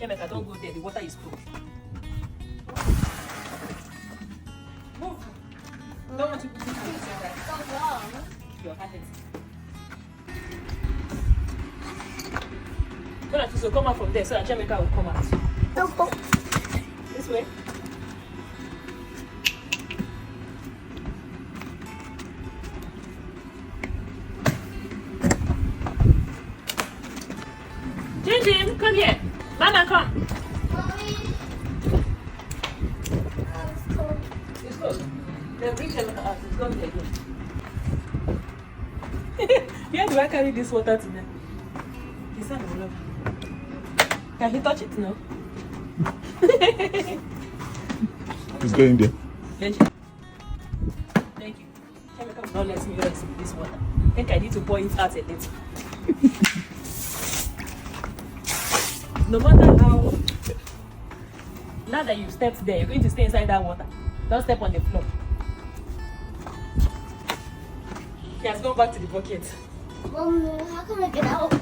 Chemeka, don't go there. The water is cold. Move. Don't want to put it in the same right. So long. Your hand is. So come out from there so that Chemeka will come out. Don't go. This way. Jim, come here. Mama, come. Mommy. It's cold. It's closed. Then bring Chemeka out. It's gone there again. Where do I carry this water to now? His hand will love. Can he touch it now? It's going there. Thank you. Chemeka will not let me rest with this water. I think I need to pour it out a little. No matter how, now that you've stepped there, you're going to stay inside that water. Don't step on the floor. He has gone back to the bucket. Mommy, how can I get out?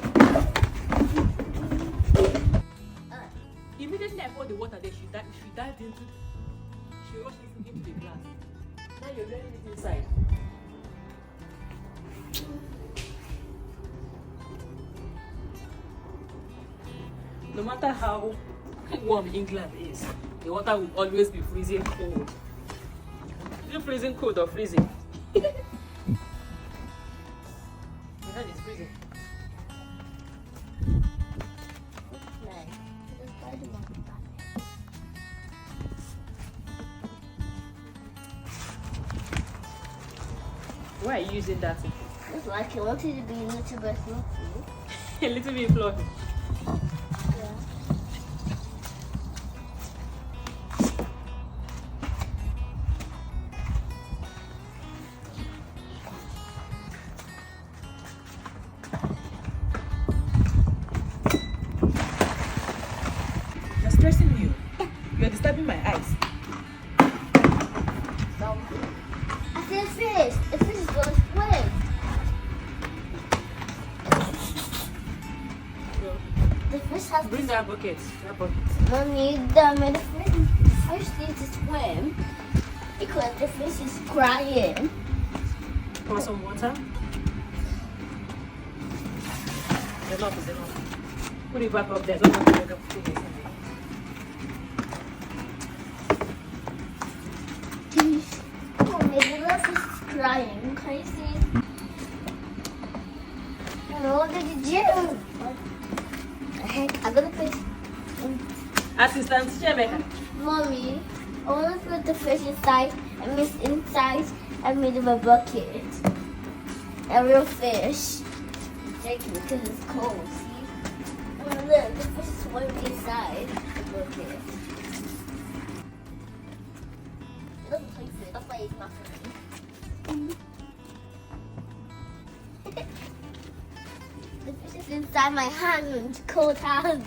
Immediately I poured the water there, she dived into, she rushed into the glass. Now you're letting it inside. No matter how warm England is, the water will always be freezing cold. Is it freezing cold or freezing? The hand is freezing. Why are you using that? It's like I wanted to be a little bit fluffy. A little bit fluffy. Yeah. You're stressing me. You're disturbing my eyes. I said fish. The fish is going to swim. The fish has Bring that bucket. That bucket. Mommy, the fish needs to swim because the fish is crying. Pour some water. Enough is enough. Put it back up there. Don't have to make up put it in there. Mommy, the little fish is crying. Can you see? And what did you do? Heck, I'm gonna put. Assistant Chemeka. Mommy, I wanna put the fish inside and mix inside and made of a bucket. A real fish. Shaking because it's cold, see? Oh look, the fish is swimming inside the bucket. It doesn't taste good, that's why it's not for me. The fish is inside my hand, cold hands.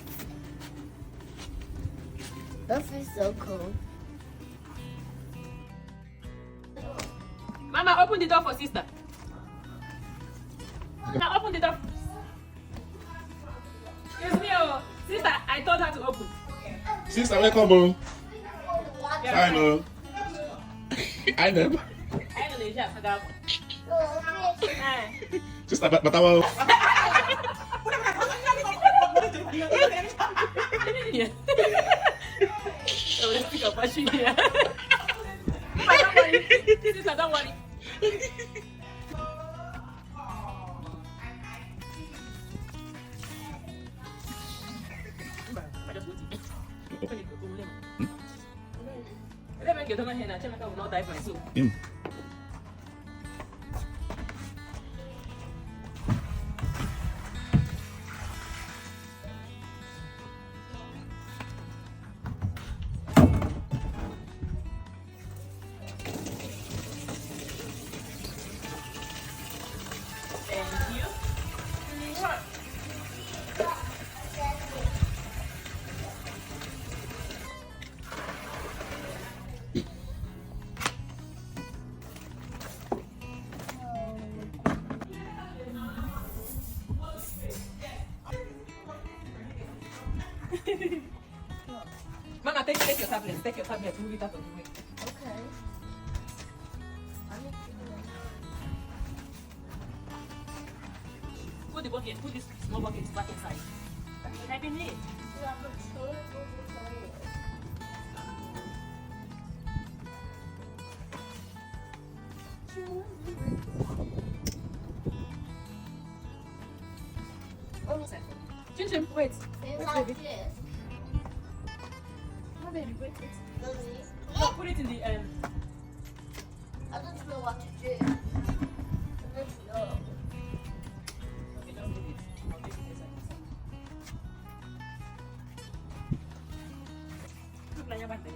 That fish is so cold. Mama, open the door for sister. Now open the door. Excuse me, oh. Sister, I told her to open. Sister, welcome home. Yeah, I know. I know. I know they just said that one. Eh. Sister, but I will. Yeah. So let's pick up a shoe here. Don't worry. Sister, don't worry. Let me get on my hand and Chemeka will not die by so. Thank you. Mama, take your tablet. Take your tablet. Move it out of the way. Okay. I need to do it. Put the bucket. Put this small bucket back inside. Type in it. Yeah, but show it over there. Chin Chin, wait. It's Wait, like baby. this. No, baby, wait. Really? No, put it in the I don't know what to do. I don't know. Okay, just leave it. I'll take it inside. Look like your back there.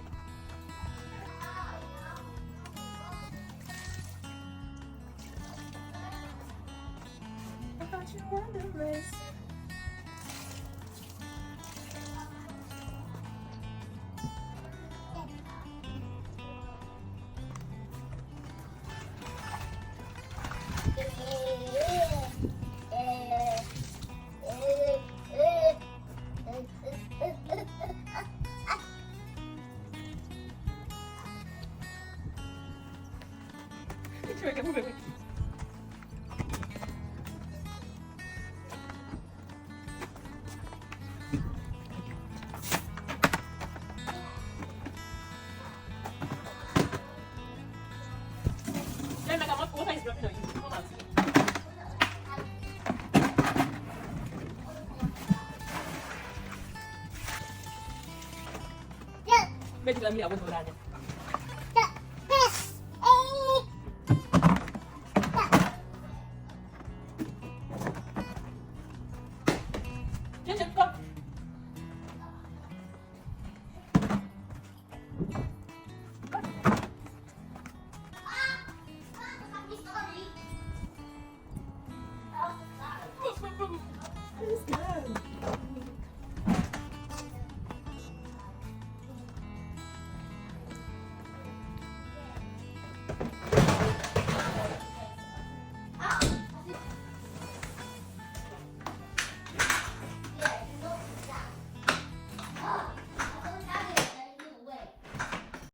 I thought you won the race. Move it. Then, like, what is dropping on you? Come on. Yes. Vedi la mia, vuoi tornare?